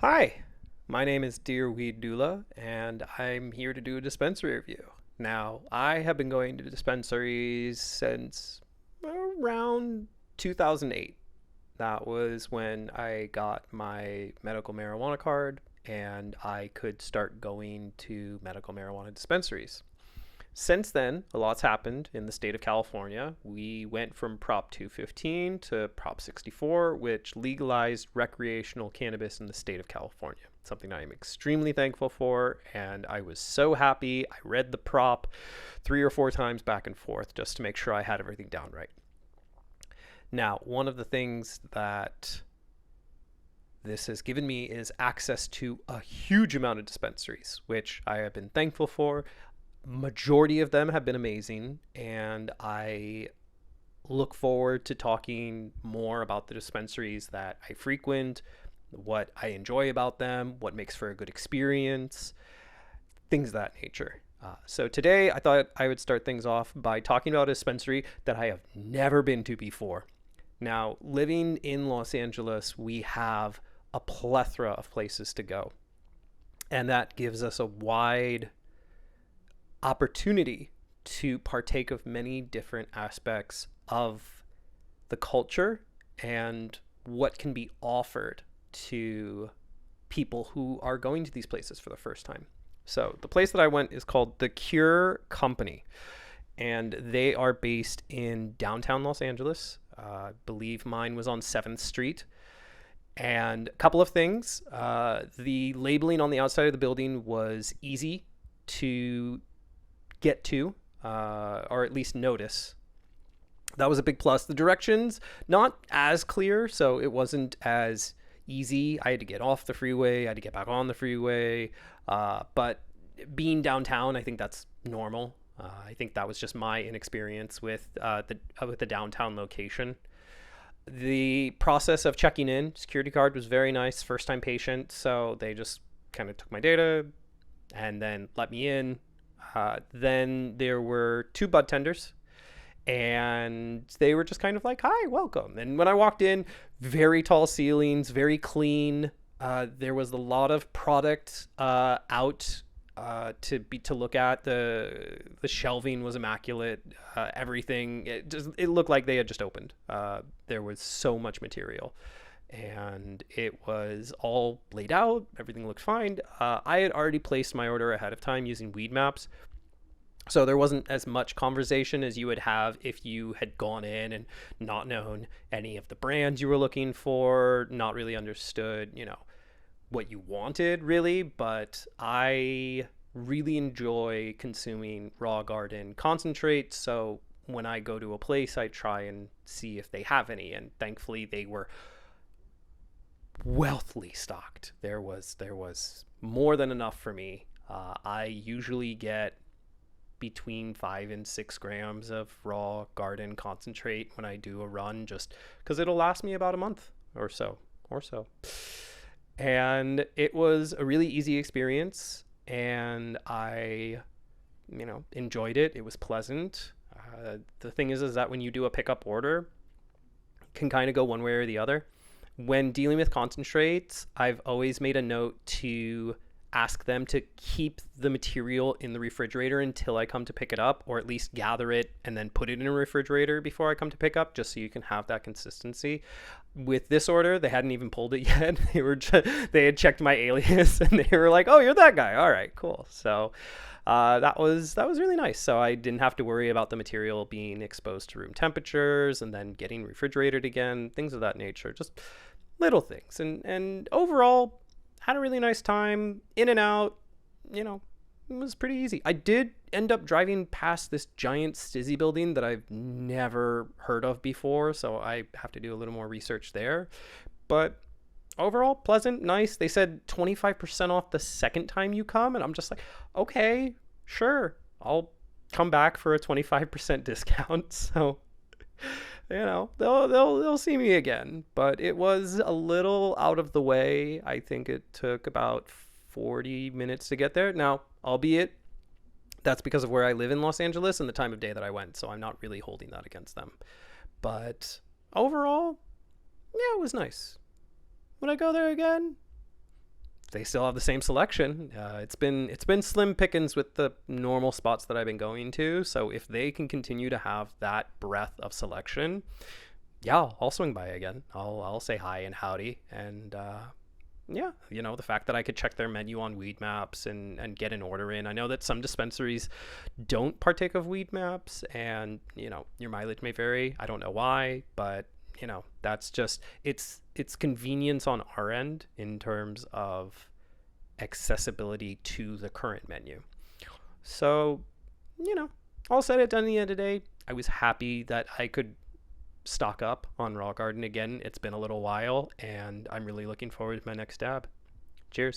Hi, my name is Dear Weed Dula, and I'm here to do a dispensary review. Now, I have been going to dispensaries since around 2008. That was when I got my medical marijuana card and I could start going to medical marijuana dispensaries. Since then, a lot's happened in the state of California. We went from Prop 215 to Prop 64, which legalized recreational cannabis in the state of California. Something I am extremely thankful for, and I was so happy. I read the prop 3 or 4 times back and forth just to make sure I had everything down right. Now, one of the things that this has given me is access to a huge amount of dispensaries, which I have been thankful for. Majority of them have been amazing, and I look forward to talking more about the dispensaries that I frequent, what I enjoy about them, what makes for a good experience, things of that nature. So today I thought I would start things off by talking about a dispensary that I have never been to before. Now, living in Los Angeles, we have a plethora of places to go, and that gives us a wide opportunity to partake of many different aspects of the culture and what can be offered to people who are going to these places for the first time. So the place that I went is called The Cure Company, and they are based in downtown Los Angeles. I believe mine was on 7th Street. And a couple of things. The labeling on the outside of the building was easy to get to, or at least notice. That was a big plus. The directions, not as clear, so it wasn't as easy. I had to get off the freeway, I had to get back on the freeway, but being downtown, I think that's normal. I think that was just my inexperience with the downtown location. The process of checking in, security card was very nice, first time patient, so they just kind of took my data and then let me in. Then there were 2 bud tenders, and they were just kind of like, "Hi, welcome." And when I walked in, very tall ceilings, very clean. There was a lot of product out to look at. The shelving was immaculate. Everything, it looked like they had just opened. There was so much material, and it was all laid out. Everything looked fine. I had already placed my order ahead of time using Weed Maps, so there wasn't as much conversation as you would have if you had gone in and not known any of the brands you were looking for, not really understood, what you wanted really. But I really enjoy consuming raw garden concentrate, so when I go to a place, I try and see if they have any, and thankfully they were wealthily stocked. There was more than enough for me. I usually get between 5 and 6 grams of raw garden concentrate when I do a run, just because it'll last me about a month or so. And it was a really easy experience, and I, enjoyed it. It was pleasant. The thing is that when you do a pickup order, it can kind of go one way or the other. When dealing with concentrates, I've always made a note to ask them to keep the material in the refrigerator until I come to pick it up, or at least gather it and then put it in a refrigerator before I come to pick up, just so you can have that consistency. With this order, they hadn't even pulled it yet. They had checked my alias and they were like, "Oh, you're that guy. All right, cool." So that was really nice. So I didn't have to worry about the material being exposed to room temperatures and then getting refrigerated again, things of that nature. Just little things. And overall, had a really nice time. In and out, it was pretty easy. I did end up driving past this giant Stizzy building that I've never heard of before, so I have to do a little more research there. But overall, pleasant, nice. They said 25% off the second time you come, and I'm just like, okay, sure, I'll come back for a 25% discount. So they'll see me again. But it was a little out of the way. I think it took about 40 minutes to get there. Now, albeit that's because of where I live in Los Angeles and the time of day that I went, so I'm not really holding that against them. But overall, yeah, it was nice. Would I go there again? they still have the same selection. It's been slim pickings with the normal spots that I've been going to. So if they can continue to have that breadth of selection, yeah, I'll swing by again. I'll say hi and howdy, and yeah, the fact that I could check their menu on Weed Maps and get an order in. I know that some dispensaries don't partake of Weed Maps, and your mileage may vary. I don't know why, but that's just it's convenience on our end in terms of accessibility to the current menu. So, all said at the end of the day, I was happy that I could stock up on Raw Garden again. It's been a little while, and I'm really looking forward to my next dab. Cheers.